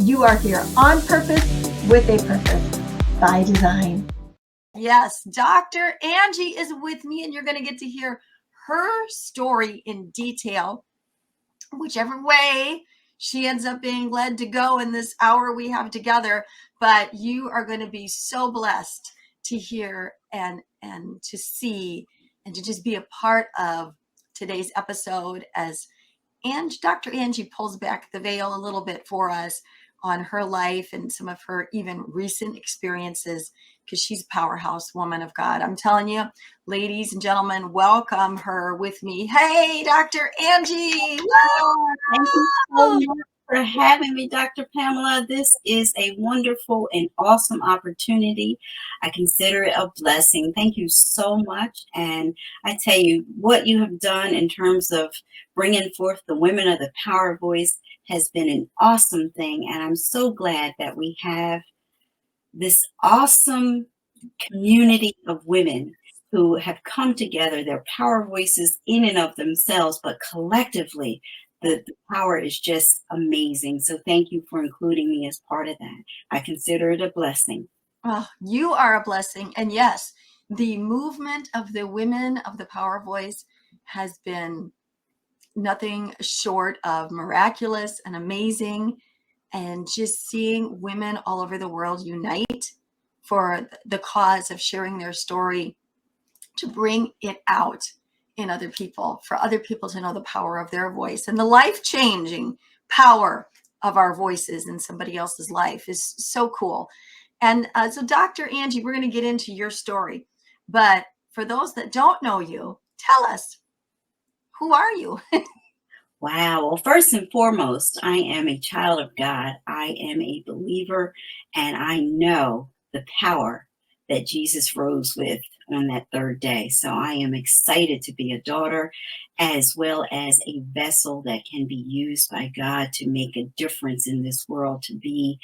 You are here on purpose with a purpose by design. Yes, Dr. Angie is with me, and you're going to get to hear her story in detail, whichever way she ends up being led to go in this hour we have together. But you are going to be so blessed to hear and to see and to just be a part of today's episode as Dr. Angie pulls back the veil a little bit for us on her life and some of her even recent experiences, because she's a powerhouse woman of God. I'm telling you, ladies and gentlemen, welcome her with me. Hey, Dr. Angie. Thank you so much for having me, Dr. Pamela. This is a wonderful and awesome opportunity. I consider it a blessing. Thank you so much. And I tell you, what you have done in terms of bringing forth the women of the power voice has been an awesome thing. And I'm so glad that we have this awesome community of women who have come together, their power voices in and of themselves, but collectively, the power is just amazing. So thank you for including me as part of that. I consider it a blessing. Oh, you are a blessing. And yes, the movement of the women of the power voice has been nothing short of miraculous and amazing. And just seeing women all over the world unite for the cause of sharing their story, to bring it out in other people, for other people to know the power of their voice and the life-changing power of our voices in somebody else's life is so cool. And so Dr. Angie, we're going to get into your story. But for those that don't know you, tell us, who are you? Wow. Well, first and foremost, I am a child of God. I am a believer, and I know the power that Jesus rose with on that third day. So I am excited to be a daughter, as well as a vessel that can be used by God to make a difference in this world, to be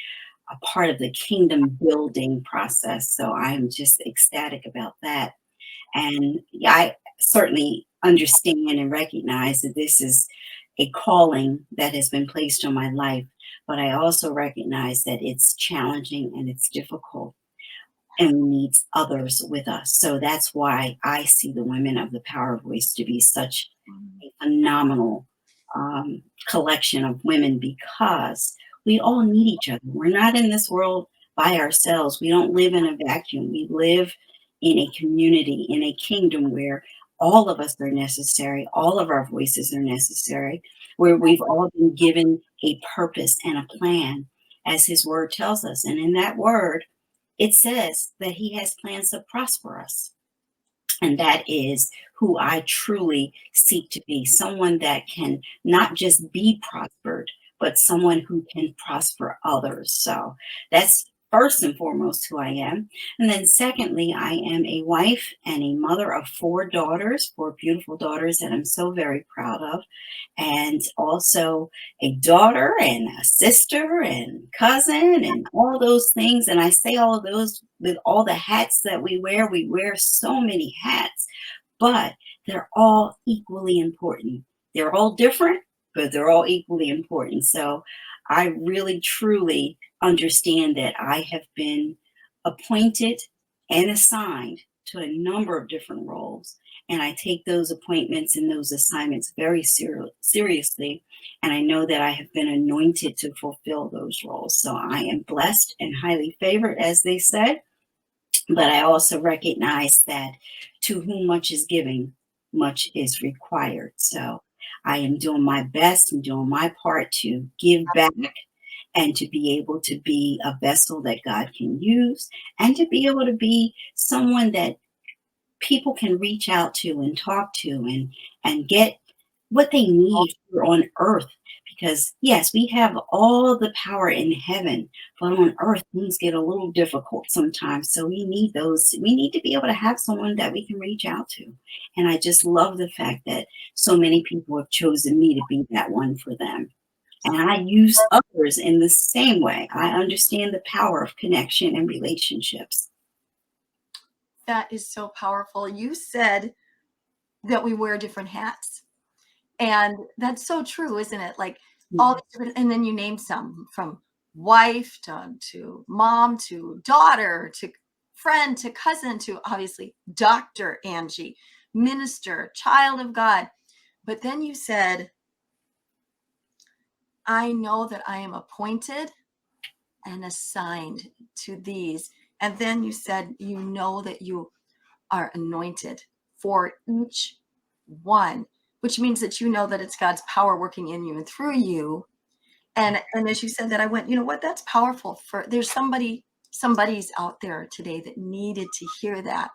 a part of the kingdom building process. So I'm just ecstatic about that. And yeah, I certainly understand and recognize that this is a calling that has been placed on my life, but I also recognize that it's challenging and it's difficult and needs others with us. So that's why I see the women of the power voice to be such a phenomenal collection of women, because we all need each other. We're not in this world by ourselves. We don't live in a vacuum. We live in a community, in a kingdom where all of us are necessary. All of our voices are necessary, where we've all been given a purpose and a plan, as his word tells us. And in that word, it says that he has plans to prosper us. And that is who I truly seek to be, someone that can not just be prospered, but someone who can prosper others. So that's first and foremost who I am. And then secondly, I am a wife and a mother of four daughters, four beautiful daughters that I'm so very proud of. And also a daughter and a sister and cousin and all those things. And I say all of those with all the hats that we wear so many hats, but they're all equally important. They're all different, but they're all equally important. So I really, truly understand that I have been appointed and assigned to a number of different roles. And I take those appointments and those assignments very seriously. And I know that I have been anointed to fulfill those roles. So I am blessed and highly favored, as they said. But I also recognize that to whom much is given, much is required. So I am doing my best and doing my part to give back and to be able to be a vessel that God can use, and to be able to be someone that people can reach out to and talk to and get what they need here on earth. Because yes, we have all the power in heaven, but on earth things get a little difficult sometimes. So we need to be able to have someone that we can reach out to. And I just love the fact that so many people have chosen me to be that one for them. And I use others in the same way. I understand the power of connection and relationships. That is so powerful. You said that we wear different hats. And that's so true, isn't it? Like all the different, and then you named some, from wife to mom to daughter to friend to cousin to obviously Dr. Angie, minister, child of God. But then you said, I know that I am appointed and assigned to these. And then you said, you know that you are anointed for each one, which means that you know that it's God's power working in you and through you. And as you said that, I went, you know what, that's powerful. For there's somebody's out there today that needed to hear that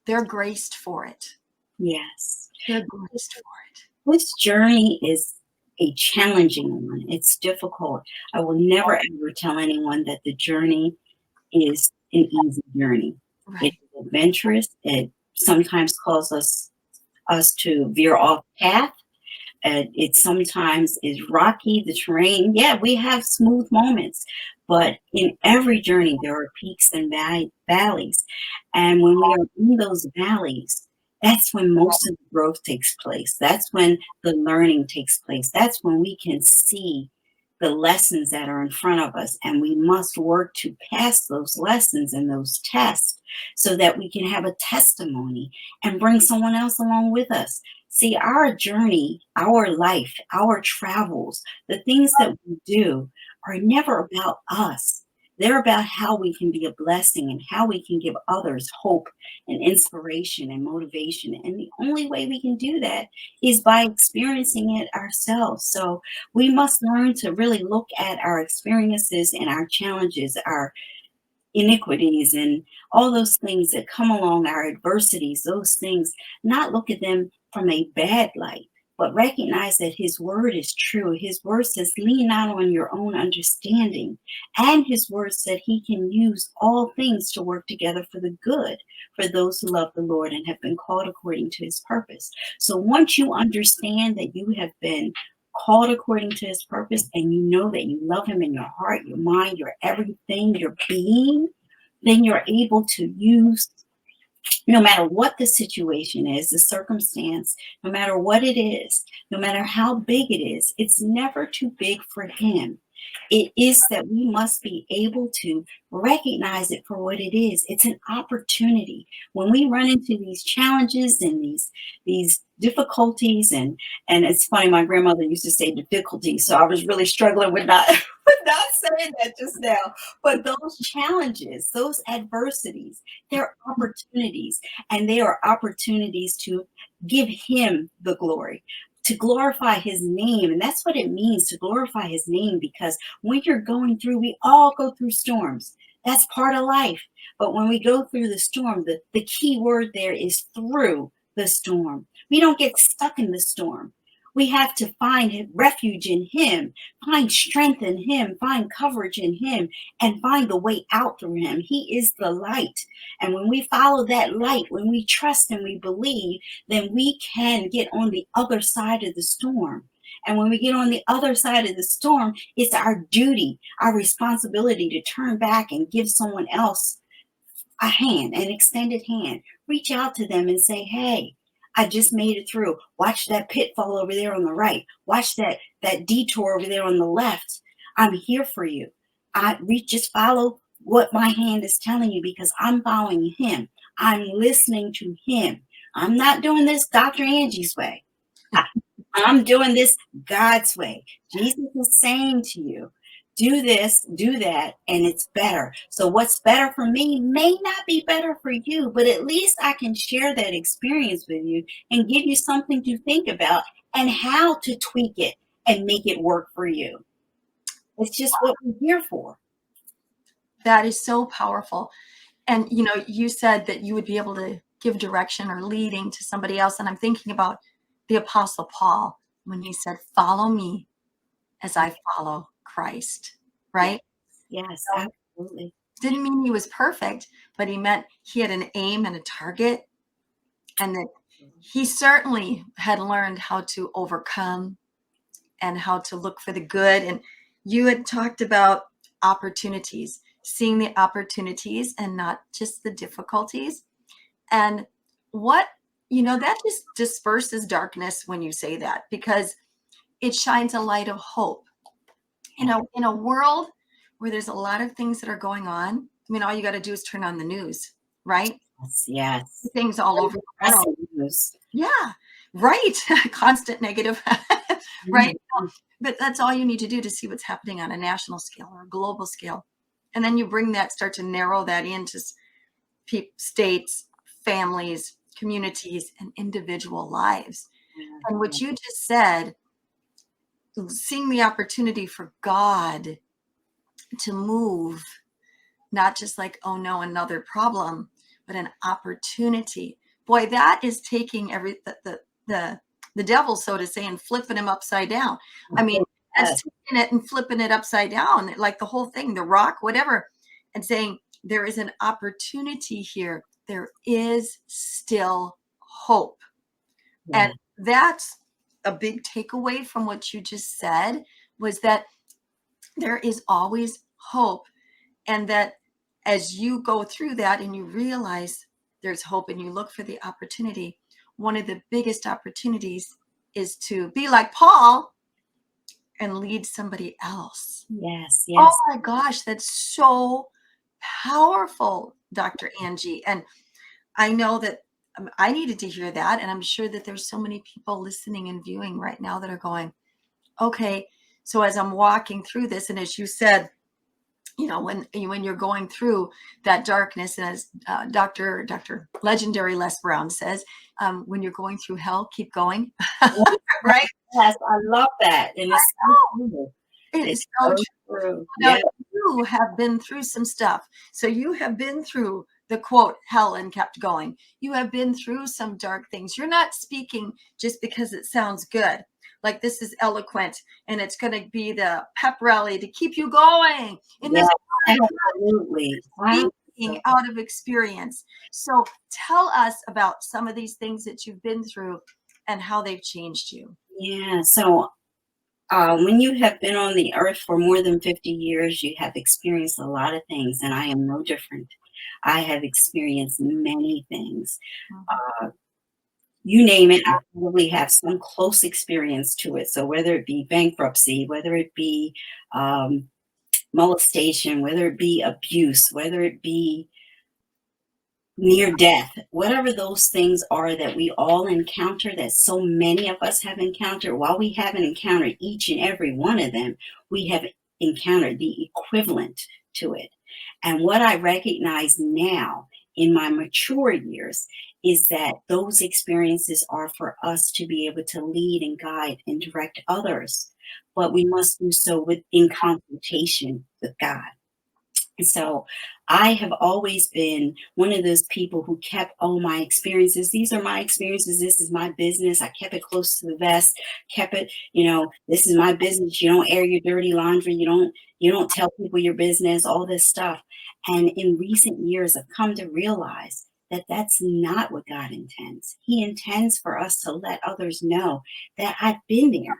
they're graced for it. Yes. They're graced for it. This journey is a challenging one. It's difficult. I will never ever tell anyone that the journey is an easy journey. Right. It's adventurous. It sometimes causes us to veer off path. It sometimes is rocky, the terrain. Yeah, we have smooth moments, but in every journey, there are peaks and valleys. And when we are in those valleys, that's when most of the growth takes place. That's when the learning takes place. That's when we can see the lessons that are in front of us. And we must work to pass those lessons and those tests so that we can have a testimony and bring someone else along with us. See, our journey, our life, our travels, the things that we do are never about us. They're about how we can be a blessing and how we can give others hope and inspiration and motivation. And the only way we can do that is by experiencing it ourselves. So we must learn to really look at our experiences and our challenges, our iniquities and all those things that come along, our adversities, those things, not look at them from a bad light, but recognize that his word is true. His word says, lean not on your own understanding. And his word said he can use all things to work together for the good for those who love the Lord and have been called according to his purpose. So once you understand that you have been called according to his purpose, and you know that you love him in your heart, your mind, your everything, your being, then you're able to use, no matter what the situation is, the circumstance, no matter what it is, no matter how big it is, it's never too big for him. It is that we must be able to recognize it for what it is. It's an opportunity. When we run into these challenges and these difficulties, and it's funny, my grandmother used to say difficulties, so I was really struggling with not with not saying that just now. But those challenges, those adversities, they're opportunities, and they are opportunities to give him the glory, to glorify his name. And that's what it means to glorify his name, because when you're going through, we all go through storms. That's part of life. But when we go through the storm, the key word there is through the storm. We don't get stuck in the storm. We have to find refuge in him, find strength in him, find coverage in him, and find the way out through him. He is the light. And when we follow that light, when we trust and we believe, then we can get on the other side of the storm. And when we get on the other side of the storm, it's our duty, our responsibility to turn back and give someone else a hand, an extended hand. Reach out to them and say, hey, I just made it through. Watch that pitfall over there on the right. Watch that detour over there on the left. I'm here for you. Just follow what my hand is telling you, because I'm following him. I'm listening to him. I'm not doing this Dr. Angie's way. I'm doing this God's way. Jesus is saying to you, do this, do that, and it's better. So what's better for me may not be better for you, but at least I can share that experience with you and give you something to think about and how to tweak it and make it work for you. It's just what we're here for. That is so powerful. And, you said that you would be able to give direction or leading to somebody else. And I'm thinking about the Apostle Paul when he said, follow me as I follow Christ, right? Yes, So absolutely. didn't mean he was perfect, but he meant he had an aim and a target, and that he certainly had learned how to overcome and how to look for the good. And you had talked about opportunities, seeing the opportunities and not just the difficulties. And that just disperses darkness when you say that, because it shines a light of hope. In a world where there's a lot of things that are going on, I mean, all you got to do is turn on the news, right? Yes, yes. Things all over the world. Depressing news. Yeah, right. Constant negative, right? Mhm. But that's all you need to do to see what's happening on a national scale or a global scale. And then you bring that, start to narrow that into states, families, communities, and individual lives. And Yeah, what you just said, seeing the opportunity for God to move, not just like, oh no, another problem, but an opportunity. Boy, that is taking the devil, so to say, and flipping him upside down. I mean, yes. that's taking it and flipping it upside down, like the whole thing, the rock, whatever, and saying there is an opportunity here. There is still hope. And Yes. that's a big takeaway from what you just said, was that there is always hope. And that as you go through that and you realize there's hope and you look for the opportunity, one of the biggest opportunities is to be like Paul and lead somebody else. Yes. Oh Yes. my gosh, that's so powerful, Dr. Angie. And I know that I needed to hear that. And I'm sure that there's so many people listening and viewing right now that are going, okay, so as I'm walking through this, and as you said, when you're going through that darkness, and as Dr. Legendary Les Brown says, when you're going through hell, keep going, right? Yes, I love that. And it's so Oh, true. it It's is so so true. true. Now, Yeah. you have been through some stuff. So you have been through the quote, hell, and kept going. You have been through some dark things. You're not speaking just because it sounds good. Like this is eloquent and it's going to be the pep rally to keep you going in Yes, this absolutely. speaking out of experience. So tell us about some of these things that you've been through and how they've changed you. Yeah. So when you have been on the earth for more than 50 years, you have experienced a lot of things, and I am no different. I have experienced many things. Mhm. You name it, I probably have some close experience to it. So whether it be bankruptcy, whether it be um, molestation, whether it be abuse, whether it be near death, whatever those things are that we all encounter, that so many of us have encountered, while we haven't encountered each and every one of them, we have encountered the equivalent to it. And what I recognize now in my mature years is that those experiences are for us to be able to lead and guide and direct others. But we must do so in consultation with God. And so I have always been one of those people who kept all my experiences. These are my experiences. This is my business. I kept it close to the vest, kept it, this is my business. You don't air your dirty laundry. You don't tell people your business, all this stuff. And in recent years, I've come to realize that that's not what God intends. He intends for us to let others know that I've been there.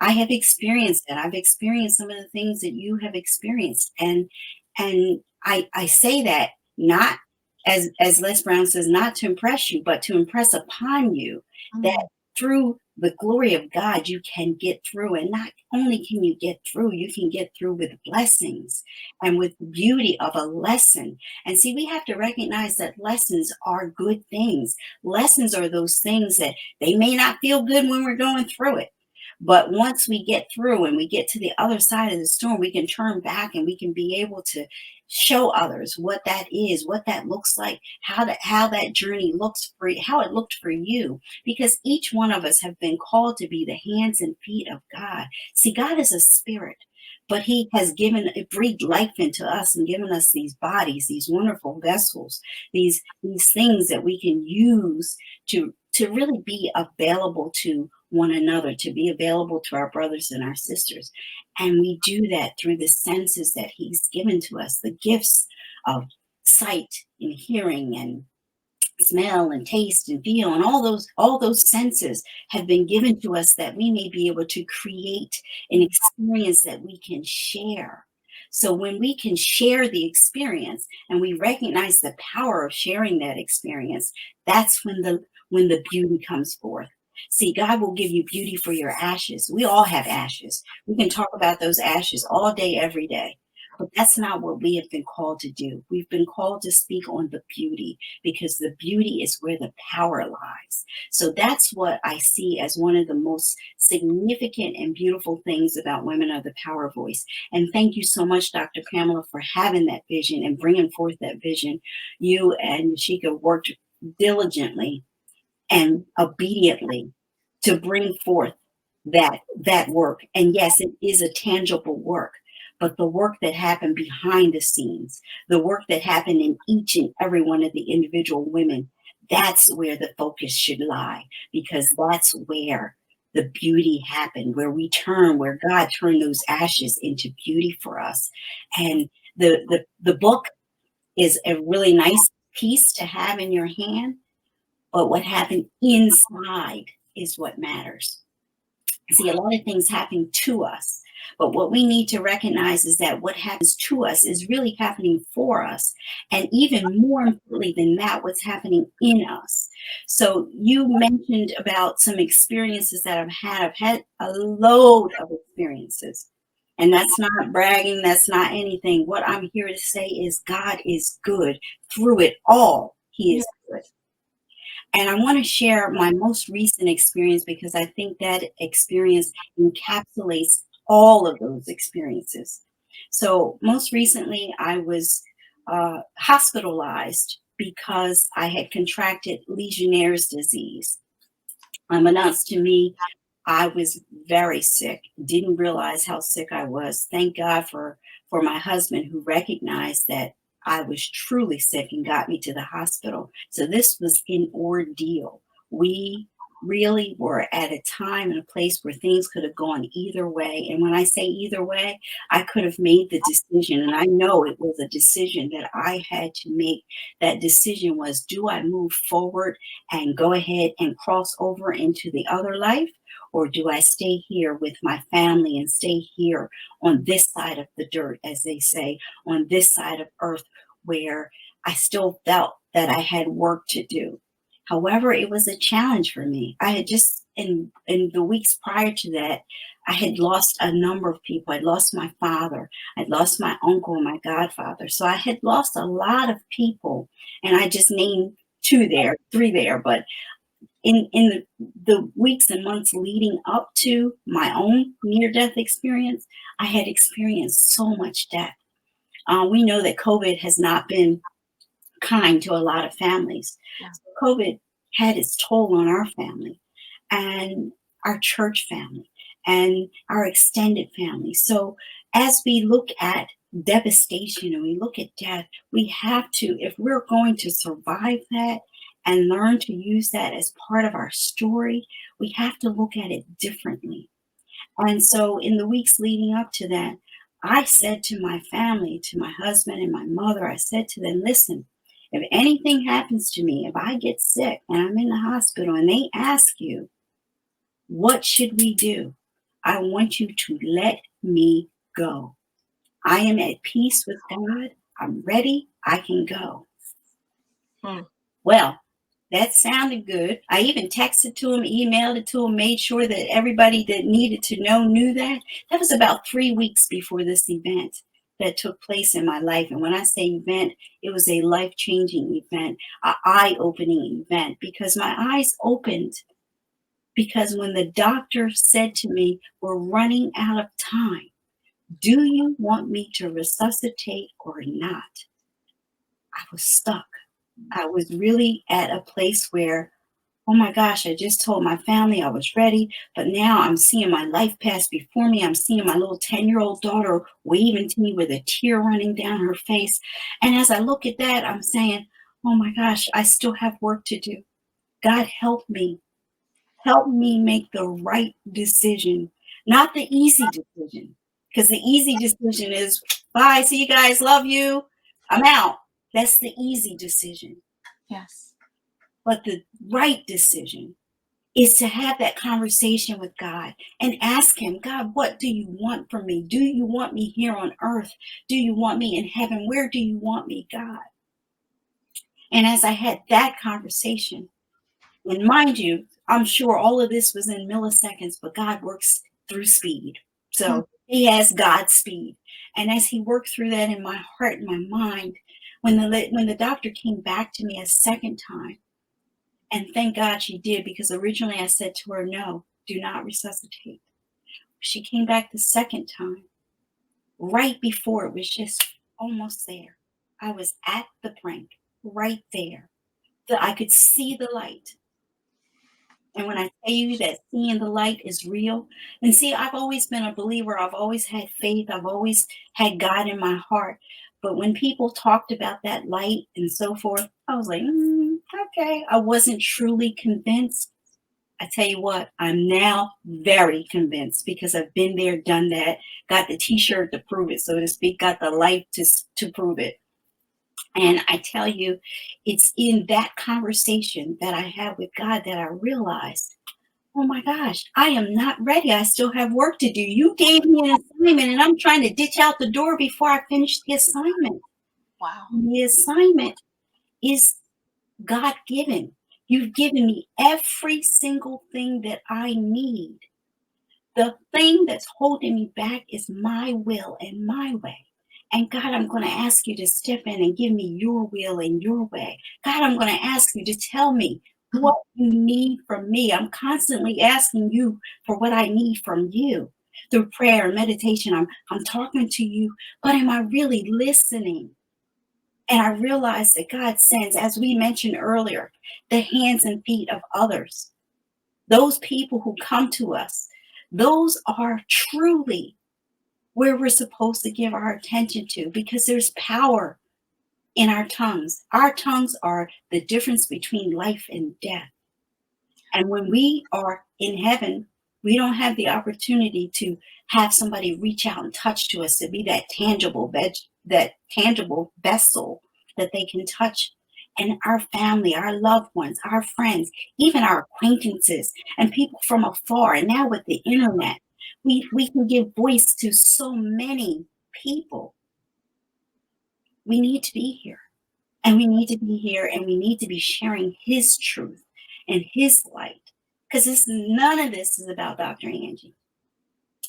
I have experienced that. I've experienced some of the things that you have experienced. And I say that not as Les Brown says, not to impress you, but to impress upon you that Mm, through the glory of God, you can get through. And not only can you get through, you can get through with blessings and with the beauty of a lesson. And see, we have to recognize that lessons are good things. Lessons are those things that they may not feel good when we're going through it. But once we get through and we get to the other side of the storm, we can turn back and we can be able to show others what that is, what that looks like, how that journey looks for you, how it looked for you. Because each one of us have been called to be the hands and feet of God. See, God is a spirit, but He has breathed life into us and given us these bodies, these wonderful vessels, these things that we can use to really be available to one another, to be available to our brothers and our sisters. And we do that through the senses that He's given to us, the gifts of sight and hearing and smell and taste and feel, and all those senses have been given to us that we may be able to create an experience that we can share. So when we can share the experience and we recognize the power of sharing that experience, that's when the beauty comes forth. See, God will give you beauty for your ashes. We all have ashes. We can talk about those ashes all day, every day. But that's not what we have been called to do. We've been called to speak on the beauty, because the beauty is where the power lies. So that's what I see as one of the most significant and beautiful things about Women of the Power Voice. And thank you so much, Dr. Pamela, for having that vision and bringing forth that vision. You and Sheikah worked diligently and obediently to bring forth that work. And yes, it is a tangible work, but the work that happened behind the scenes, the work that happened in each and every one of the individual women, that's where the focus should lie, because that's where the beauty happened, where God turned those ashes into beauty for us. And the book is a really nice piece to have in your hand, but what happened inside is what matters. See, a lot of things happen to us, but what we need to recognize is that what happens to us is really happening for us. And even more importantly than that, what's happening in us. So you mentioned about some experiences that I've had. I've had a load of experiences. And that's not bragging. That's not anything. What I'm here to say is God is good through it all. He is good. And I want to share my most recent experience, because I think that experience encapsulates all of those experiences. So most recently, I was hospitalized because I had contracted Legionnaire's disease. Unbeknownst to me, I was very sick, didn't realize how sick I was. Thank God for my husband, who recognized that I was truly sick and got me to the hospital. So this was an ordeal. We really were at a time and a place where things could have gone either way. And when I say either way, I could have made the decision. And I know it was a decision that I had to make. That decision was, do I move forward and go ahead and cross over into the other life? Or do I stay here with my family and stay here on this side of the dirt, as they say, on this side of earth, where I still felt that I had work to do? However, it was a challenge for me. I had just, in the weeks prior to that, I had lost a number of people. I'd lost my father. I'd lost my uncle and my godfather. So I had lost a lot of people. And I just named three there, but in the weeks and months leading up to my own near-death experience, I had experienced so much death. We know that COVID has not been kind to a lot of families. Yeah. So COVID had its toll on our family and our church family and our extended family. So as we look at devastation and we look at death, we have to, if we're going to survive that and learn to use that as part of our story, we have to look at it differently. And so in the weeks leading up to that, I said to my family, to my husband and my mother, I said to them, listen, if anything happens to me, if I get sick and I'm in the hospital and they ask you, what should we do? I want you to let me go. I am at peace with God. I'm ready. I can go. Well, that sounded good. I even texted to him, emailed it to him, made sure that everybody that needed to know knew that. That was about 3 weeks before this event that took place in my life. And when I say event, it was a life-changing event, an eye-opening event, because my eyes opened. Because when the doctor said to me, we're running out of time, do you want me to resuscitate or not? I was stuck. I was really at a place where, oh my gosh, I just told my family I was ready, but now I'm seeing my life pass before me. I'm seeing my little 10-year-old daughter waving to me with a tear running down her face. And as I look at that, I'm saying, oh my gosh, I still have work to do. God, help me. Help me make the right decision, not the easy decision. Because the easy decision is, bye, see you guys, love you, I'm out. That's the easy decision. Yes. But the right decision is to have that conversation with God and ask him, God, what do you want from me? Do you want me here on earth? Do you want me in heaven? Where do you want me, God? And as I had that conversation, And mind you, I'm sure all of this was in milliseconds, but God works through speed. So he has God's speed. And as he worked through that in my heart and my mind, when the doctor came back to me a second time, and thank God she did, because originally I said to her, no, do not resuscitate. She came back the second time, right before it was just almost there. I was at the brink, right there. That I could see the light. And when I tell you that seeing the light is real, and see, I've always been a believer. I've always had faith. I've always had God in my heart. But when people talked about that light and so forth, I was like, okay. I wasn't truly convinced. I tell you what, I'm now very convinced because I've been there, done that, got the t-shirt to prove it, so to speak, got the light to prove it. And I tell you, it's in that conversation that I have with God that I realized, oh my gosh, I am not ready. I still have work to do. You gave me an assignment and I'm trying to ditch out the door before I finish the assignment. Wow. The assignment is God given. You've given me every single thing that I need. The thing that's holding me back is my will and my way. And God, I'm going to ask you to step in and give me your will and your way. God, I'm going to ask you to tell me what you need from me. I'm constantly asking you for what I need from you through prayer and meditation. I'm talking to you, but am I really listening? And I realize that God sends, as we mentioned earlier, the hands and feet of others. Those people who come to us, those are truly where we're supposed to give our attention to, because there's power in our tongues. Our tongues are the difference between life and death. And when we are in heaven, we don't have the opportunity to have somebody reach out and touch to us, to be that tangible vessel that they can touch. And our family, our loved ones, our friends, even our acquaintances and people from afar. And now with the internet, we can give voice to so many people. We need to be here. And we need to be here and we need to be sharing his truth and his light. Because none of this is about Dr. Angie.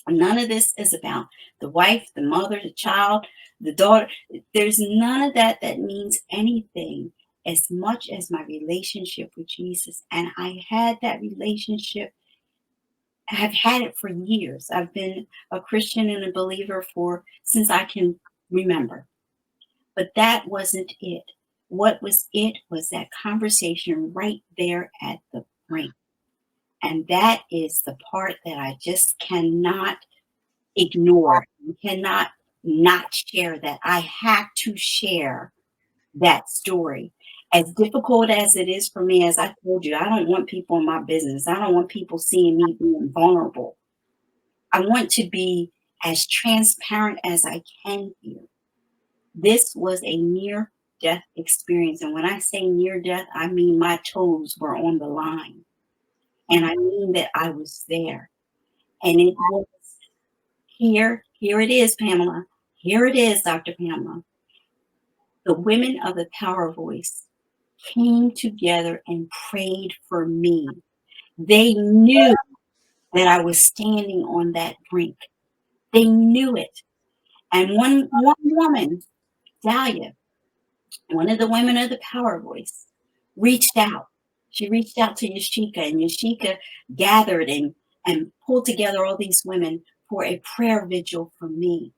None of this is about the wife, the mother, the child, the daughter. There's none of that that means anything as much as my relationship with Jesus. And I had that relationship. I've had it for years. I've been a Christian and a believer since I can remember. But that wasn't it. What was it was that conversation right there at the brink. And that is the part that I just cannot ignore. You cannot not share that. I have to share that story. As difficult as it is for me, as I told you, I don't want people in my business. I don't want people seeing me being vulnerable. I want to be as transparent as I can here. This was a near death experience. And when I say near death, I mean my toes were on the line. And I mean that I was there. And it was here it is, Pamela. Here it is, Dr. Pamela. The women of the Power Voice came together and prayed for me. They knew that I was standing on that brink. They knew it. And one woman, Dahlia, one of the women of the Power Voice, reached out. She reached out to Yashika, and Yashika gathered and pulled together all these women for a prayer vigil for me.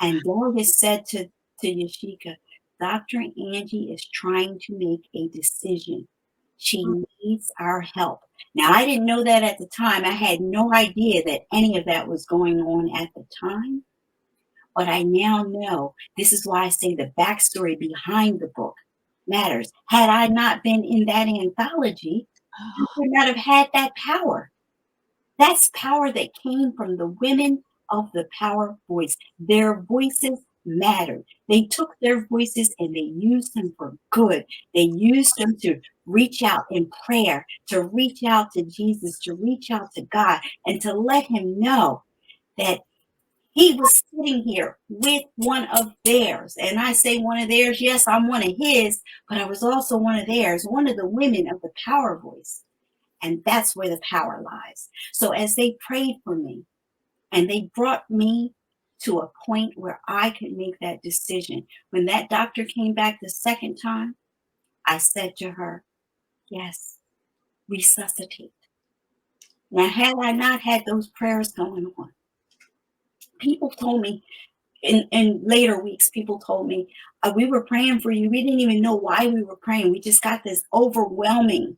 And Dahlia said to Yashika, Dr. Angie is trying to make a decision. She needs our help. Now, I didn't know that at the time. I had no idea that any of that was going on at the time. But I now know. This is why I say the backstory behind the book matters. Had I not been in that anthology, I would not have had that power. That's power that came from the women of the Power Voice. Their voices mattered. They took their voices and they used them for good. They used them to reach out in prayer, to reach out to Jesus, to reach out to God, and to let him know that he was sitting here with one of theirs. And I say one of theirs, yes, I'm one of his, but I was also one of theirs, one of the women of the Power Voice. And that's where the power lies. So as they prayed for me and they brought me to a point where I could make that decision, when that doctor came back the second time, I said to her, yes, resuscitate. Now, had I not had those prayers going on, people told me in later weeks, people told me, we were praying for you. We didn't even know why we were praying. We just got this overwhelming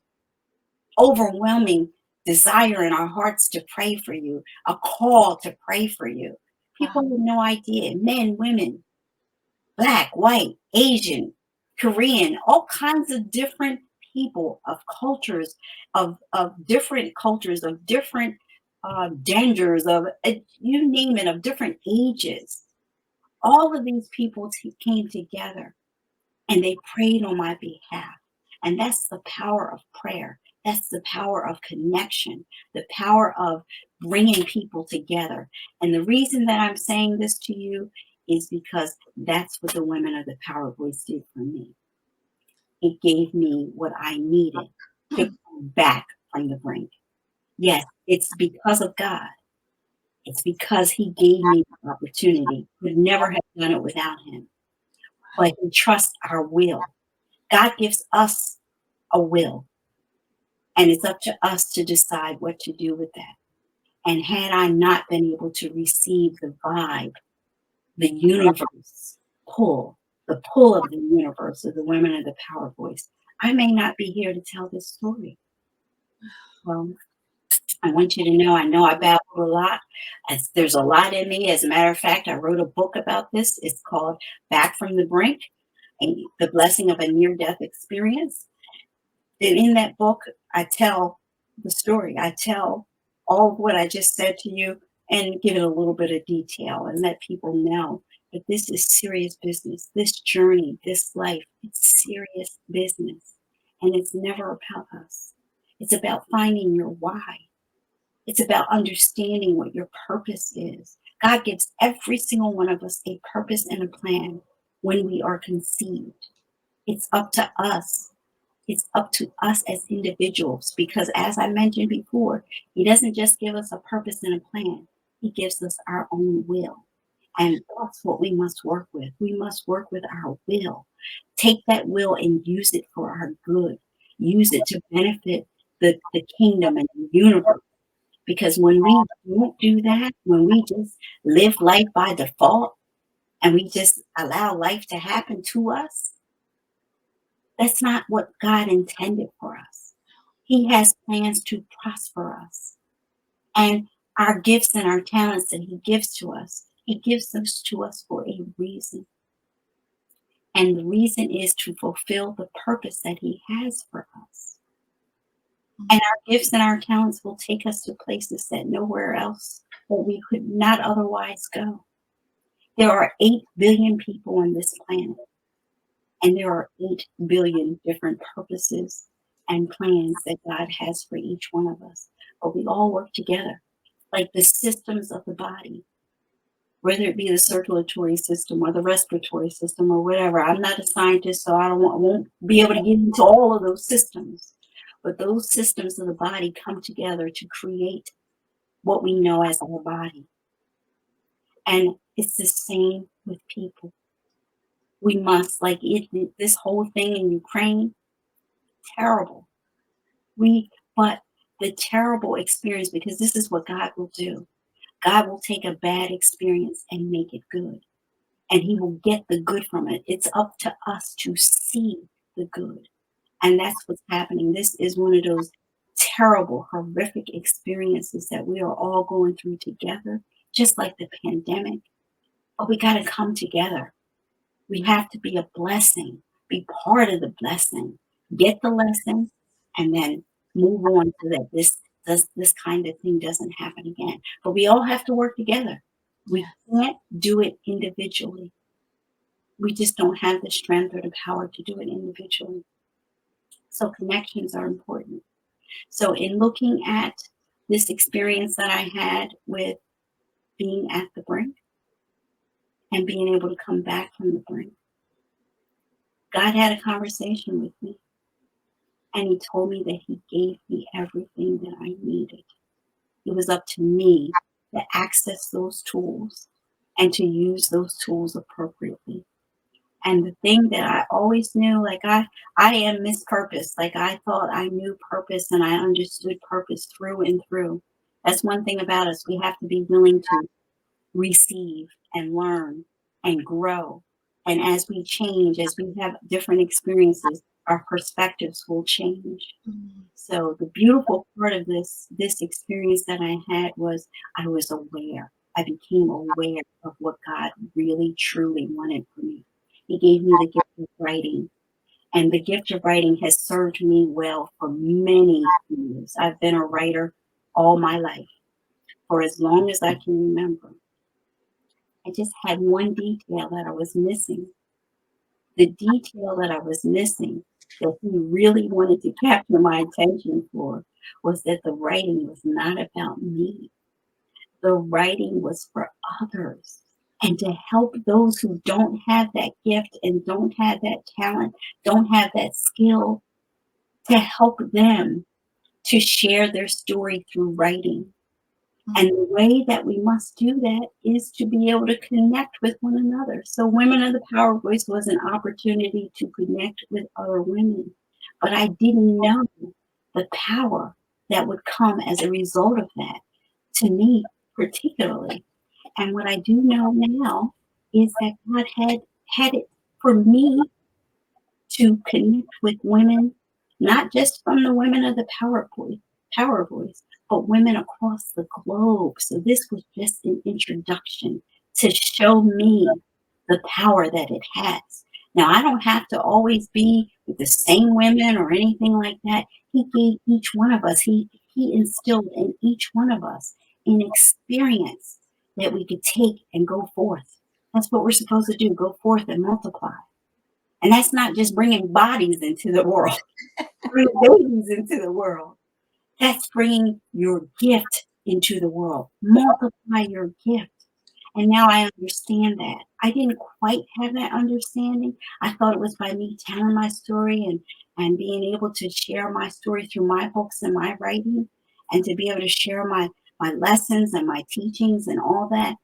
desire in our hearts to pray for you, a call to pray for you. People Wow. had no idea. Men, women, Black, white, Asian, Korean, all kinds of different people of cultures, of different cultures, of different genders, of you name it, of different ages. All of these people came together and they prayed on my behalf. And that's the power of prayer. That's the power of connection, the power of bringing people together. And the reason that I'm saying this to you is because that's what the women of the Power Voice did for me. It gave me what I needed to come back from the brink. Yes, it's because of God. It's because He gave me the opportunity. Would never have done it without Him. But He trusts our will. God gives us a will, and it's up to us to decide what to do with that. And had I not been able to receive the vibe, the universe pull, the pull of the universe of the women of the Power Voice, I may not be here to tell this story. Well, I want you to know I babble a lot. There's a lot in me. As a matter of fact, I wrote a book about this. It's called Back from the Brink, and the blessing of a near-death experience. And in that book, I tell the story. I tell all of what I just said to you and give it a little bit of detail and let people know that this is serious business. This journey, this life, it's serious business. And it's never about us. It's about finding your why. It's about understanding what your purpose is. God gives every single one of us a purpose and a plan when we are conceived. It's up to us. It's up to us as individuals because, as I mentioned before, He doesn't just give us a purpose and a plan. He gives us our own will. And that's what we must work with. We must work with our will. Take that will and use it for our good. Use it to benefit the kingdom and the universe. Because when we don't do that, when we just live life by default and we just allow life to happen to us, that's not what God intended for us. He has plans to prosper us. And our gifts and our talents that He gives to us, He gives those to us for a reason. And the reason is to fulfill the purpose that He has for us. And our gifts and our talents will take us to places that nowhere else that we could not otherwise go. There are 8 billion people on this planet. And there are 8 billion different purposes and plans that God has for each one of us. But we all work together, like the systems of the body, whether it be the circulatory system or the respiratory system or whatever. I'm not a scientist, so I won't be able to get into all of those systems. But those systems of the body come together to create what we know as our body. And it's the same with people. We must, this whole thing in Ukraine, terrible. But the terrible experience, because this is what God will do. God will take a bad experience and make it good. And He will get the good from it. It's up to us to see the good. And that's what's happening. This is one of those terrible, horrific experiences that we are all going through together, just like the pandemic. But we got to come together. We have to be a blessing, be part of the blessing, get the lesson, and then move on so that this kind of thing doesn't happen again. But we all have to work together. We can't do it individually. We just don't have the strength or the power to do it individually. So connections are important. So in looking at this experience that I had with being at the brink and being able to come back from the brink, God had a conversation with me. And he told me that he gave me everything that I needed. It was up to me to access those tools and to use those tools appropriately. And the thing that I always knew, like I am Miss Purpose. Like I thought I knew purpose and I understood purpose through and through. That's one thing about us. We have to be willing to receive and learn and grow. And as we change, as we have different experiences, our perspectives will change. So the beautiful part of this experience that I had was I was aware. I became aware of what God really truly wanted for me. He gave me the gift of writing, and the gift of writing has served me well for many years. I've been a writer all my life, for as long as I can remember. I just had one detail that I was missing. The detail that I was missing that he really wanted to capture my attention for was that the writing was not about me. The writing was for others and to help those who don't have that gift and don't have that talent, don't have that skill, to help them to share their story through writing. And the way that we must do that is to be able to connect with one another. So Women of the Power Voice was an opportunity to connect with other women. But I didn't know the power that would come as a result of that, to me particularly. And what I do know now is that God had it for me to connect with women, not just from the Women of the Power Voice, but women across the globe. So this was just an introduction to show me the power that it has. Now, I don't have to always be with the same women or anything like that. He gave each one of us, he instilled in each one of us an experience that we could take and go forth. That's what we're supposed to do, go forth and multiply. And that's not just bringing bodies into the world, bringing babies into the world. That's bringing your gift into the world. Multiply your gift. And now I understand that. I didn't quite have that understanding. I thought it was by me telling my story and being able to share my story through my books and my writing and to be able to share my lessons and my teachings and all that.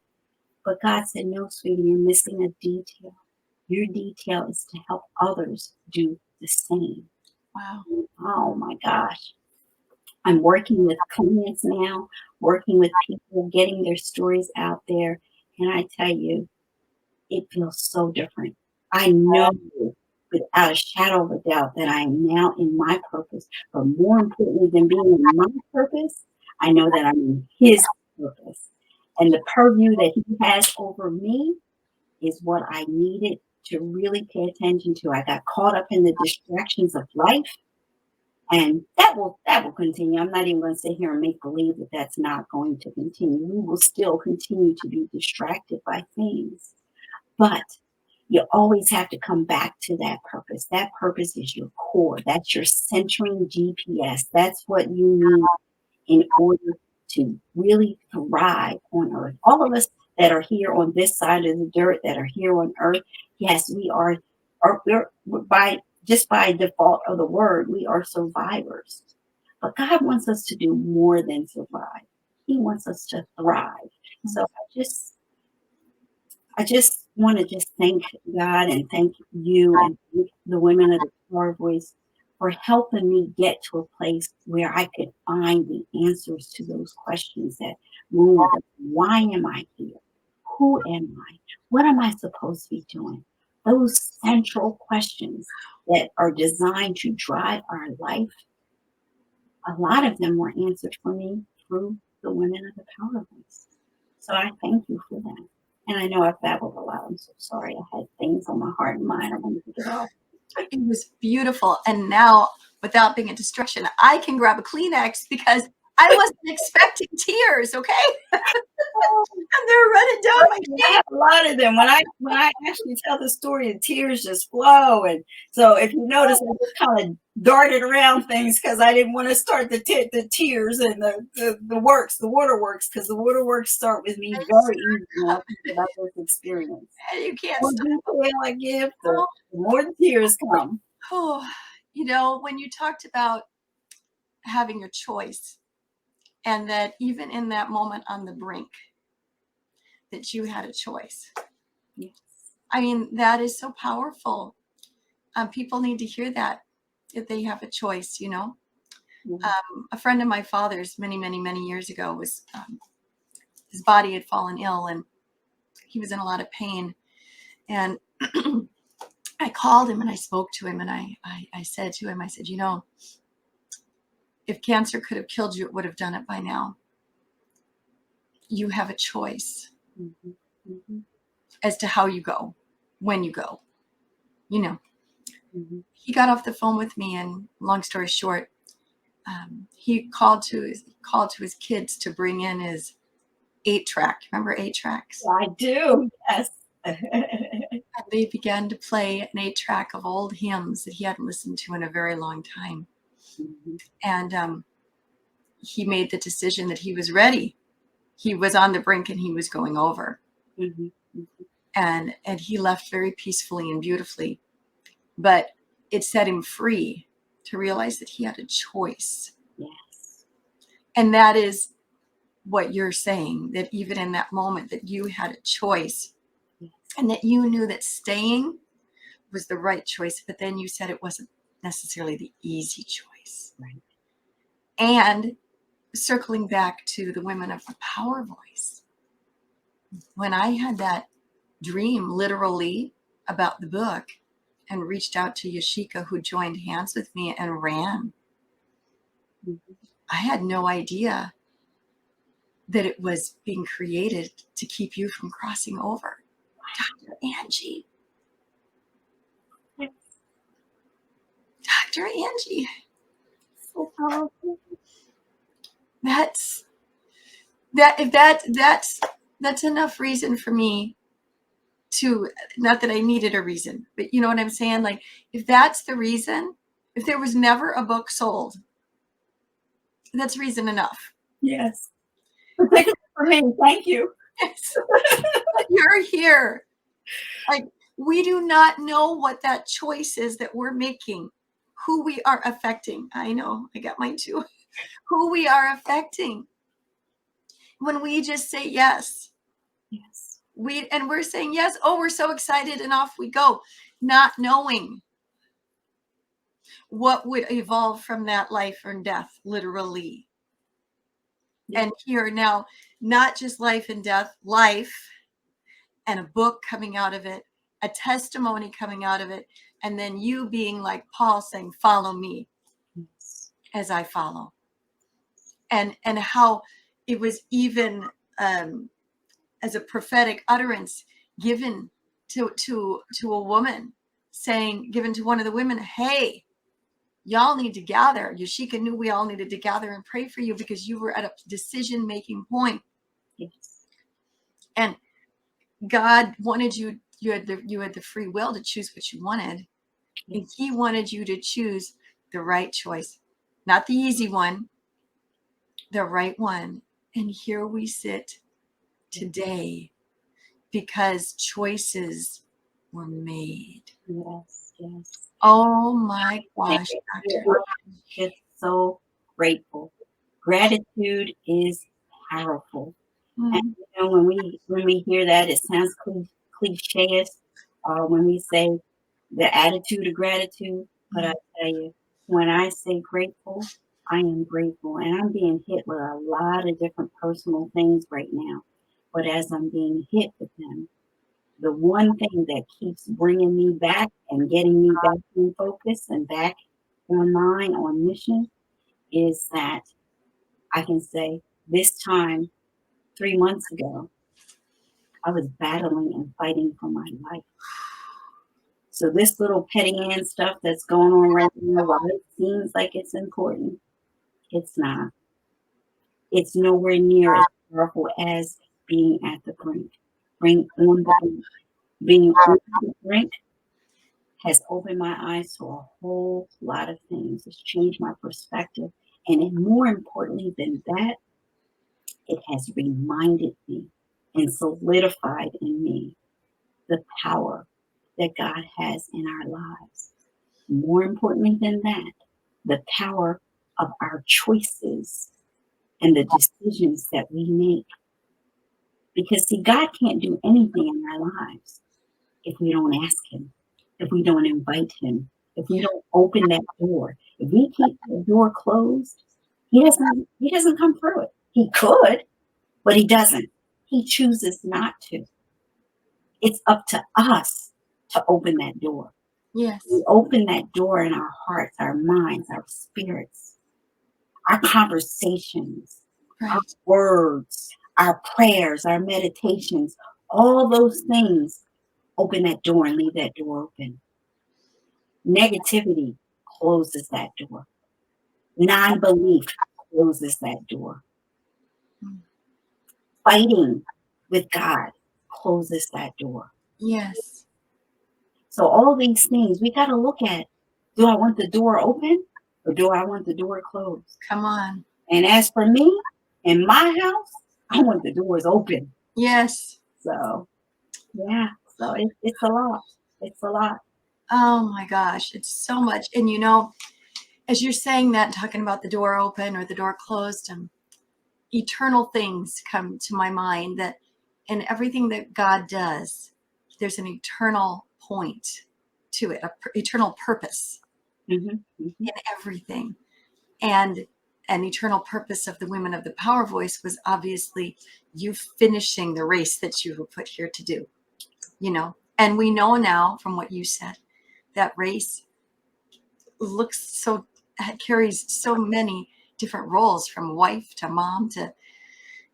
But God said, no, sweetie, you're missing a detail. Your detail is to help others do the same. Wow. Oh my gosh. I'm working with clients now, working with people, getting their stories out there. And I tell you, it feels so different. I know without a shadow of a doubt that I am now in my purpose. But more importantly than being in my purpose, I know that I'm in his purpose. And the purview that he has over me is what I needed to really pay attention to. I got caught up in the distractions of life, and that will continue. I'm not even going to sit here and make believe that that's not going to continue. We will still continue to be distracted by things, but you always have to come back to that purpose. That purpose is your core. That's your centering GPS. That's what you need in order to really thrive on earth. All of us that are here on this side of the dirt, that are here on earth, yes, we're by default of the word, we are survivors. But God wants us to do more than survive. He wants us to thrive. So I just want to just thank God and thank you and thank the Women of the Power Voice for helping me get to a place where I could find the answers to those questions that move. Why am I here? Who am I? What am I supposed to be doing? Those central questions that are designed to drive our life, a lot of them were answered for me through the Women of the Power Voice. So I thank you for that. And I know I babbled a lot. I'm so sorry. I had things on my heart and mind I wanted to get off. It was beautiful. And now, without being a distraction, I can grab a Kleenex because I wasn't expecting tears, okay? And they're running down my I have a lot of them. When I actually tell the story, the tears just flow. And so if you notice, I just kind of darted around things because I didn't want to start the tears and the waterworks, because the waterworks start with me very easy about this experience. And you can't The more stop. detail I give, the more the tears come. Oh, You know, when you talked about having your choice, and that even in that moment on the brink, that you had a choice. Yes. I mean, that is so powerful. People need to hear that they have a choice, you know. A friend of my father's many, many, many years ago was, his body had fallen ill and he was in a lot of pain. And I called him and I spoke to him and I said to him, I said, you know, if cancer could have killed you, it would have done it by now. You have a choice as to how you go, when you go, you know. He got off the phone with me, and long story short, he called to his kids to bring in his 8-track. Remember 8-tracks? I do. Yes. And they began to play an 8-track of old hymns that he hadn't listened to in a very long time. And he made the decision that he was ready. He was on the brink and he was going over. And he left very peacefully and beautifully. But it set him free to realize that he had a choice. Yes. And that is what you're saying, that even in that moment that you had a choice, and that you knew that staying was the right choice, but then you said it wasn't necessarily the easy choice. Right. And circling back to the women of the power voice, when I had that dream literally about the book and reached out to Yashika, who joined hands with me and ran, I had no idea that it was being created to keep you from crossing over. Dr. Angie. Dr. Angie. So powerful. That's enough reason for me to, not that I needed a reason, but you know what I'm saying? Like, if that's the reason, if there was never a book sold, that's reason enough. Yes. Particularly for me. Thank you. Yes. You're here. Like, we do not know what that choice is that we're making, who we are affecting. I know, I got mine too. Who we are affecting. When we just say yes. Yes. We're saying yes. Oh, we're so excited, and off we go, not knowing what would evolve from that life or death, literally. Yeah. And here now, not just life and death, life, and a book coming out of it, a testimony coming out of it, and then you being like Paul saying, follow me as I follow. And how it was even as a prophetic utterance given to a woman, saying, given to one of the women, hey, y'all need to gather. Yashika knew we all needed to gather and pray for you because you were at a decision-making point. Yes. And God wanted you had the free will to choose what you wanted. Yes. And he wanted you to choose the right choice, not the easy one, the right one. And here we sit today because choices were made. Yes, yes. Oh my gosh, Dr. Just so grateful. Gratitude is powerful. And you know, when we hear that, it sounds cliche when we say the attitude of gratitude. But I tell you, when I say grateful, I am grateful, and I'm being hit with a lot of different personal things right now. But as I'm being hit with them, the one thing that keeps bringing me back and getting me back in focus and back on mission is that I can say this time 3 months ago, I was battling and fighting for my life. So this little petty hand stuff that's going on right now, while it seems like it's important, it's not. It's nowhere near as powerful as being at the brink. Being on the brink has opened my eyes to a whole lot of things. It's changed my perspective. And more importantly than that, it has reminded me and solidified in me the power that God has in our lives. more importantly than that, the power of our choices and the decisions that we make. Because, see, God can't do anything in our lives if we don't ask Him, if we don't invite Him, if we don't open that door. If we keep the door closed, He doesn't come through it. He could, but He doesn't. He chooses not to. It's up to us to open that door. Yes. We open that door in our hearts, our minds, our spirits, our conversations, our Right. words, our prayers, our meditations, all those things. Open that door and leave that door open. Negativity closes that door. Non-belief closes that door. Mm. Fighting with God closes that door. Yes. So all these things we got to look at. Do I want the door open or do I want the door closed? Come on. And as for me, in my house, I want the doors open. Yes. So, yeah. So it's a lot. It's a lot. Oh my gosh, it's so much. And you know, as you're saying that, talking about the door open or the door closed, eternal things come to my mind, that in everything that God does, there's an eternal point to it, eternal purpose Mhm, mhm. in everything. And an eternal purpose of the Women of the Power Voice was obviously you finishing the race that you were put here to do, you know. And we know now from what you said, that race carries so many different roles, from wife to mom to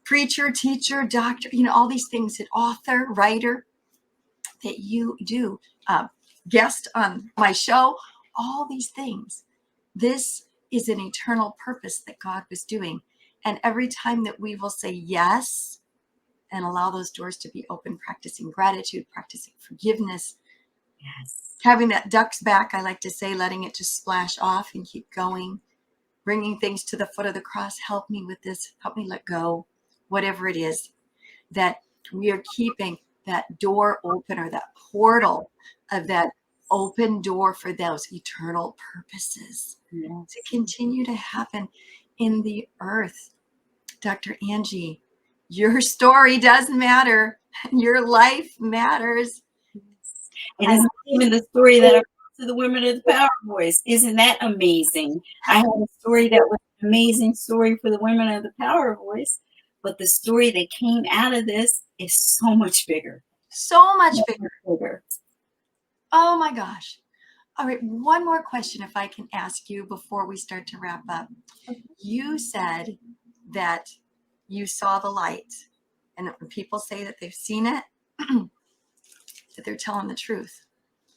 preacher, teacher, doctor, you know, all these things, that author, writer, that you do, guest on my show, all these things. This is an eternal purpose that God was doing. And every time that we will say yes and allow those doors to be open, practicing gratitude, practicing forgiveness, Yes. having that duck's back, I like to say, letting it just splash off and keep going, bringing things to the foot of the cross. Help me with this. Help me let go. Whatever it is, that we are keeping that door open, or that portal of that open door for those eternal purposes Yes. to continue to happen in the earth. Dr. Angie, your story does matter. Your life matters. And it's not even the story that I brought to the Women of the Power Voice. Isn't that amazing? I had a story that was an amazing story for the Women of the Power Voice, but the story that came out of this is so much bigger. So much So bigger. much bigger. Oh my gosh. All right, one more question, if I can ask you before we start to wrap up. You said that you saw the light, and when people say that they've seen it, that they're telling the truth.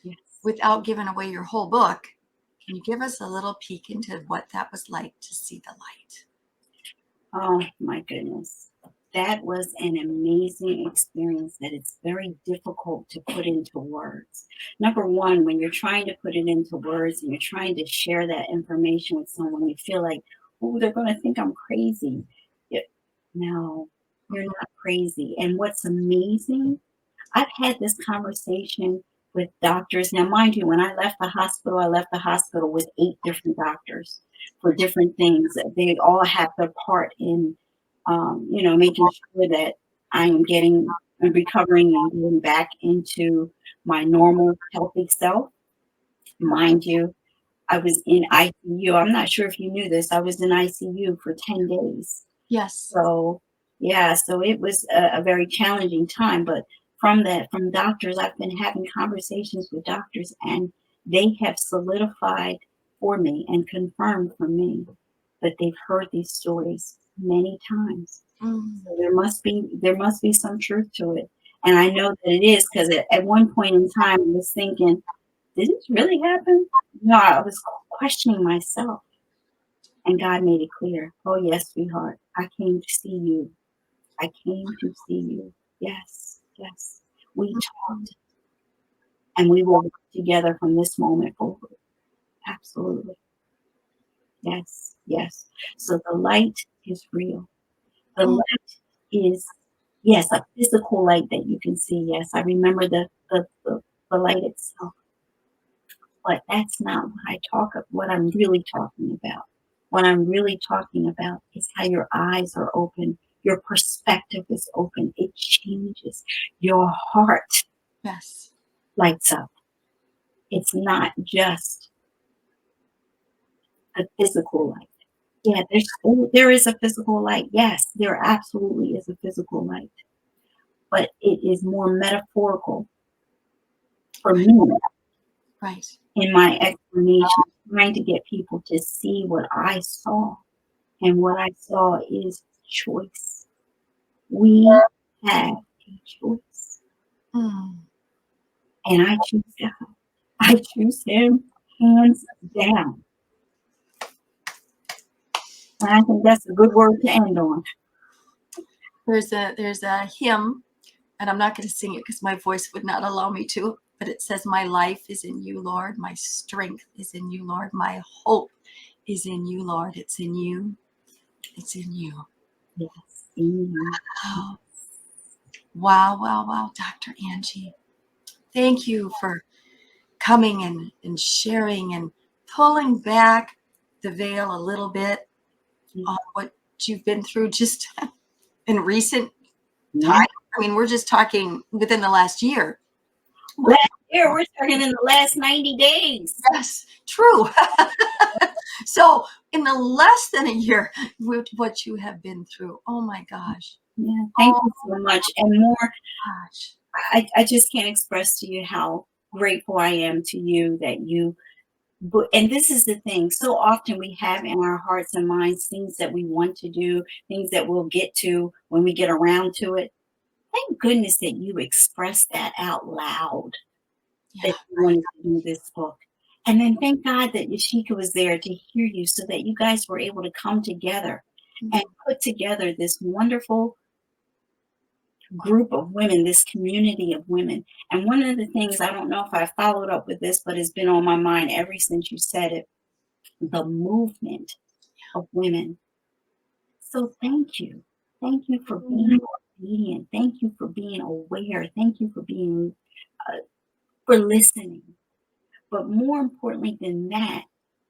Yes. Without giving away your whole book, can you give us a little peek into what that was like to see the light? Oh my goodness. That was an amazing experience that it's very difficult to put into words. Number one, when you're trying to put it into words and you're trying to share that information with someone, you feel like, oh, they're going to think I'm crazy. Yeah, no, you're not crazy. And what's amazing, I've had this conversation with doctors. Now, mind you, when I left the hospital with 8 different doctors for different things. They all have their part in, making sure that I am getting and recovering and getting back into my normal, healthy self. Mind you, I was in ICU. I'm not sure if you knew this. I was in ICU for 10 days. Yes. So, yeah, so it was a very challenging time. But from doctors, I've been having conversations with doctors, and they have solidified for me and confirmed for me that they've heard these stories many times. Mm. So there must be some truth to it. And I know that it is, because at one point in time I was thinking, did this really happen? No, I was questioning myself. And God made it clear. Oh, yes, sweetheart. I came to see you. I came to see you. Yes, yes. We talked, and we will work together from this moment forward. Absolutely. Yes, yes. So the light is real. The Mm. light is, yes, a physical light that you can see. Yes, I remember the light itself. But that's not what I'm really talking about. What I'm really talking about is how your eyes are open, your perspective is open. It changes. Your heart Yes. lights up. It's not just a physical light. Yeah, there is a physical light. Yes, there absolutely is a physical light. But it is more metaphorical for me Right. in my explanation, trying to get people to see what I saw. And what I saw is choice. We have a choice. Mm. And I choose God. I choose Him hands down. And I think that's a good word to end on. There's a hymn, and I'm not going to sing it because my voice would not allow me to, but it says, my life is in you, Lord. My strength is in you, Lord. My hope is in you, Lord. It's in you. It's in you. Yes. Amen. Oh, wow, wow, wow, Dr. Angie. Thank you for coming and sharing and pulling back the veil a little bit on what you've been through just in recent time. I mean, we're just talking within the last year. Last year, we're talking in the last 90 days. Yes, true. So in the less than a year, with what you have been through, oh my gosh. Yeah, thank you so much. And more, Gosh. I just can't express to you how grateful I am to you that you, and this is the thing, so often we have in our hearts and minds things that we want to do, things that we'll get to when we get around to it. Thank goodness that you expressed that out loud, Yeah. that you wanted to do this book. And then thank God that Yashika was there to hear you so that you guys were able to come together and put together this wonderful group of women, this community of women. And one of the things, I don't know if I followed up with this, but it's been on my mind ever since you said it, the movement of women. So thank you. Thank you for being obedient. Thank you for being aware. Thank you for being, for listening. But more importantly than that,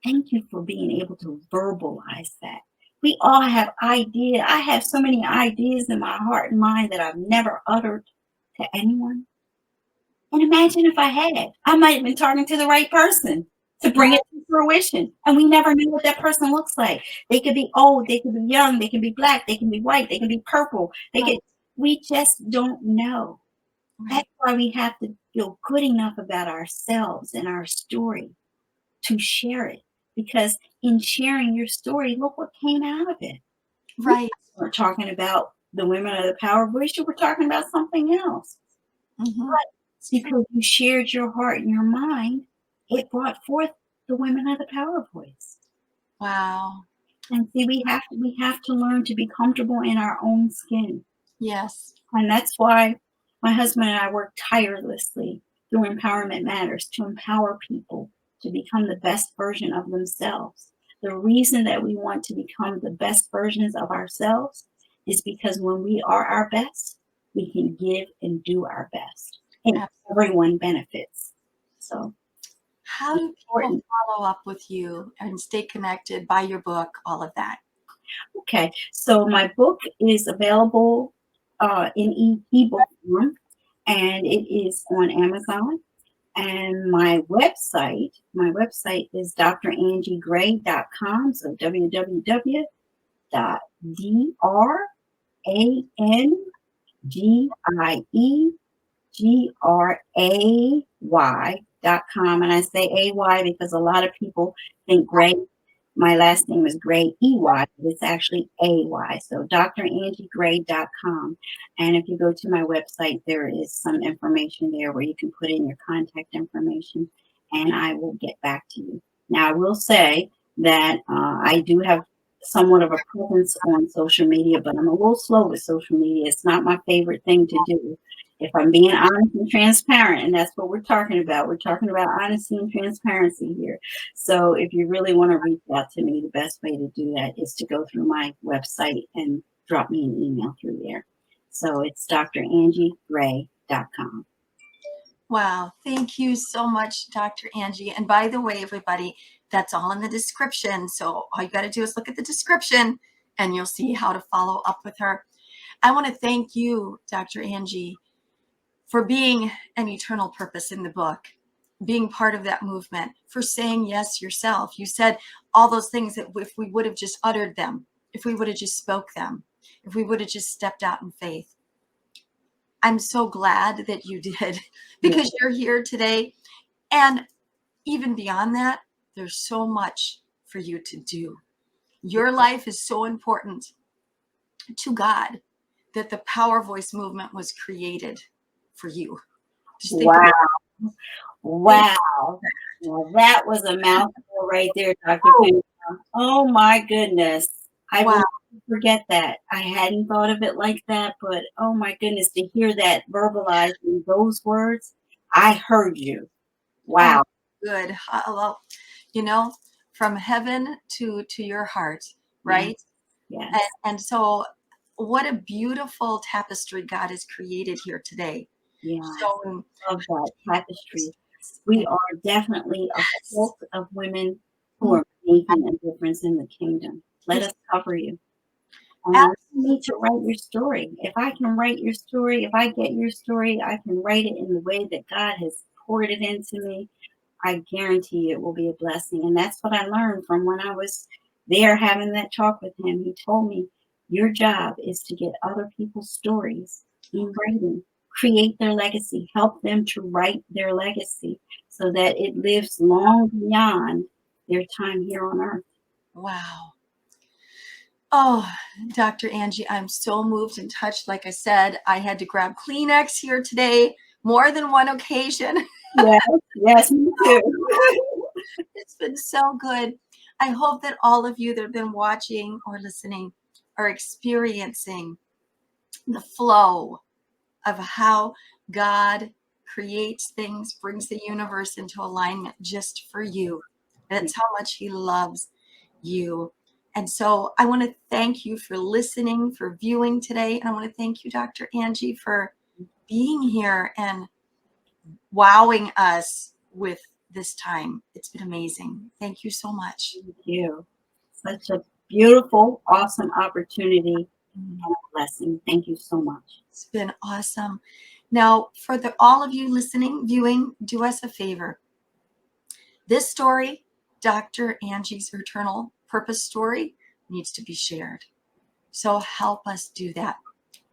thank you for being able to verbalize that. We all have ideas. I have so many ideas in my heart and mind that I've never uttered to anyone. And imagine if I had, I might have been talking to the right person to bring it to fruition. And we never knew what that person looks like. They could be old, they could be young, they can be black, they can be white, they can be purple. We just don't know. That's why we have to feel good enough about ourselves and our story to share it. Because in sharing your story, look what came out of it. Right. We're talking about the women of the power voice, you were talking about something else. Mm-hmm. Because you shared your heart and your mind, it brought forth the women of the power voice. Wow. And see, we have to learn to be comfortable in our own skin. Yes. And that's why my husband and I work tirelessly through Empowerment Matters to empower people to become the best version of themselves. The reason that we want to become the best versions of ourselves is because when we are our best, we can give and do our best. And everyone benefits. So how do people follow up with you and stay connected, buy your book, all of that? Okay, so my book is available in ebook form, and it is on Amazon. And my website is drangiegray.com. So www.drangieGray.com. And I say AY because a lot of people think Gray. My last name is Gray, EY, but it's actually AY. So drangiegray.com. And if you go to my website, there is some information there where you can put in your contact information and I will get back to you. Now, I will say that I do have somewhat of a presence on social media, but I'm a little slow with social media. It's not my favorite thing to do. If I'm being honest and transparent, and that's what we're talking about. We're talking about honesty and transparency here. So if you really want to reach out to me, the best way to do that is to go through my website and drop me an email through there. So it's drangieGray.com. Wow. Thank you so much, Dr. Angie. And by the way, everybody, that's all in the description. So all you got to do is look at the description and you'll see how to follow up with her. I want to thank you, Dr. Angie, for being an eternal purpose in the book, being part of that movement, for saying yes yourself. You said all those things that if we would have just uttered them, if we would have just spoke them, if we would have just stepped out in faith. I'm so glad that you did, because you're here today. And even beyond that, there's so much for you to do. Your life is so important to God that the Power Voice movement was created for you. Just think Wow. about Wow. Well, that was a mouthful right there, Dr. Pamela. Oh my goodness. I will wow. never forget that. I hadn't thought of it like that, but oh my goodness, to hear that verbalized in those words, I heard you. Wow. Good. Well, from heaven to your heart, Yeah. right? Yes. And so what a beautiful tapestry God has created here today. Yeah. Showing Love that tapestry. We are definitely a cult of women who are making a difference in the kingdom. Let us cover you. And you need to write your story. If I can write your story, if I get your story, I can write it in the way that God has poured it into me. I guarantee you it will be a blessing. And that's what I learned from when I was there having that talk with him. He told me, your job is to get other people's stories in writing, create their legacy, help them to write their legacy so that it lives long beyond their time here on earth. Wow. Oh, Dr. Angie, I'm so moved and touched. Like I said, I had to grab Kleenex here today, more than one occasion. Yes, me too. It's been so good. I hope that all of you that have been watching or listening are experiencing the flow of how God creates things, brings the universe into alignment just for you. That's how much he loves you. And so I want to thank you for listening, for viewing today. And I want to thank you, Dr. Angie, for being here and wowing us with this time. It's been amazing. Thank you so much. Thank you. Such a beautiful, awesome opportunity and a blessing. Thank you so much. It's been awesome. Now, for all of you listening, viewing, do us a favor. This story, Dr. Angie's eternal purpose story, needs to be shared. So help us do that.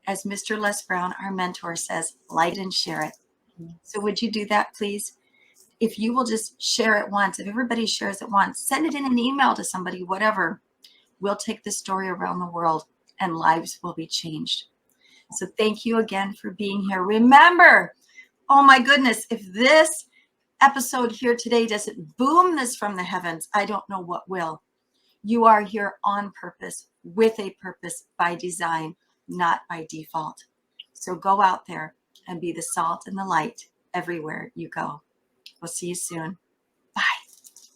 As Mr. Les Brown, our mentor, says, light and share it. So would you do that, please? If you will just share it once, if everybody shares it once, send it in an email to somebody, whatever. We'll take the story around the world and lives will be changed. So thank you again for being here. Remember, oh my goodness, if this episode here today doesn't boom this from the heavens, I don't know what will. You are here on purpose, with a purpose, by design, not by default. So go out there and be the salt and the light everywhere you go. We'll see you soon. Bye.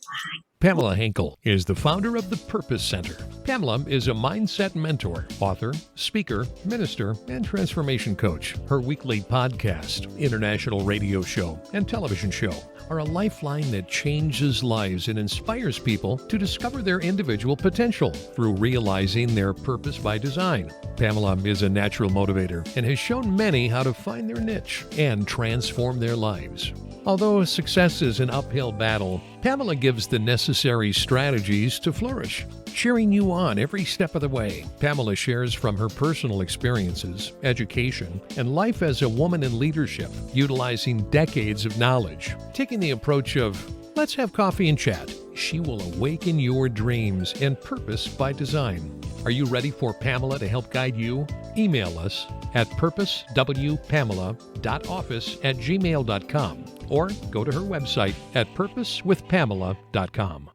Bye. Pamela Henkel is the founder of the Purpose Center. Pamela is a mindset mentor, author, speaker, minister, and transformation coach. Her weekly podcast, international radio show, and television show are a lifeline that changes lives and inspires people to discover their individual potential through realizing their purpose by design. Pamela is a natural motivator and has shown many how to find their niche and transform their lives. Although success is an uphill battle, Pamela gives the necessary strategies to flourish, cheering you on every step of the way. Pamela shares from her personal experiences, education, and life as a woman in leadership, utilizing decades of knowledge. Taking the approach of, let's have coffee and chat, she will awaken your dreams and purpose by design. Are you ready for Pamela to help guide you? Email us at purposewpamela.office@gmail.com or go to her website at purposewithpamela.com.